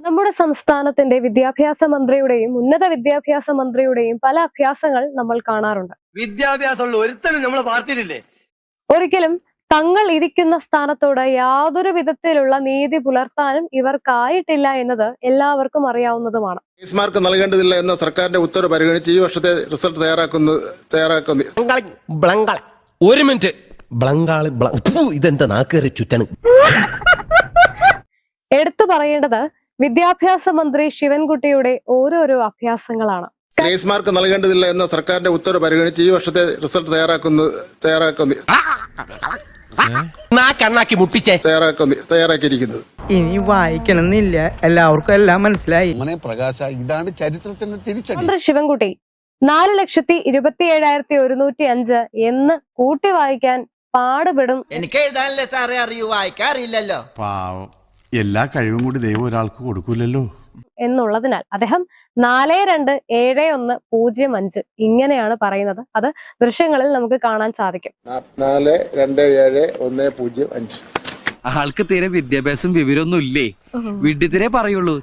നമ്മുടെ സംസ്ഥാനത്തിന്റെ വിദ്യാഭ്യാസ മന്ത്രിയുടെയും ഉന്നത വിദ്യാഭ്യാസ മന്ത്രിയുടെയും പല അഭ്യാസങ്ങൾ നമ്മൾ കാണാറുണ്ട്. വിദ്യാഭ്യാസമുള്ള ഒരുത്തനും നമ്മളെ പാർട്ടിയിലില്ലേ? ഒരിക്കലും തങ്ങൾ ഇരിക്കുന്ന സ്ഥാനത്തോട് യാതൊരു വിധത്തിലുള്ള നീതി പുലർത്താനും ഇവർക്കായിട്ടില്ല എന്നത് എല്ലാവർക്കും അറിയാവുന്നതുമാണ്. ഗ്രേസ് മാർക്ക് നൽകേണ്ടതില്ല എന്ന സർക്കാരിന്റെ ഉത്തരവ് പരിഗണിച്ച് ഈ വർഷത്തെ റിസൾട്ട് തയ്യാറാക്കുന്നു. ഒരു മിനിറ്റ്, ഇതെന്താ നാക്കേറി ചുറ്റാണ്. എടുത്തു പറയേണ്ടത് വിദ്യാഭ്യാസ മന്ത്രി ശിവൻകുട്ടിയുടെ ഓരോരോ അഭ്യാസങ്ങളാണ്. ഗ്രേസ് മാർക്ക് നൽകേണ്ടതില്ല എന്ന സർക്കാരിന്റെ ഉത്തരവ് പരിഗണിച്ച് ഈ വർഷത്തെ റിസൾട്ട് തയ്യാറാക്കിയിരിക്കുന്നത്. ഇനി വായിക്കണമെന്നില്ല, എല്ലാവർക്കും എല്ലാം മനസ്സിലായി. പ്രകാശ, ഇതാണ് ചരിത്രത്തിന്റെ തിരിച്ചടി. മന്ത്രി ശിവൻകുട്ടി 4,77,105 എന്ന് കൂട്ടി വായിക്കാൻ പാടുപെടും. എനിക്ക് എഴുതാനല്ലേ സാറേ അറിയൂ, വായിക്കാറില്ലല്ലോ. പാവം, എല്ലാ കഴിവും കൂടി ദൈവം ഒരാൾക്ക് കൊടുക്കൂലല്ലോ എന്നുള്ളതിനാൽ അദ്ദേഹം 427105 ഇങ്ങനെയാണ് പറയുന്നത്. അത് ദൃശ്യങ്ങളിൽ നമുക്ക് കാണാൻ സാധിക്കും. 427105. ആൾക്ക് തീരെ വിദ്യാഭ്യാസം വിവരമൊന്നും ഇല്ലേ, വിഡ്ഢിത്തിരെ പറയുള്ളൂ.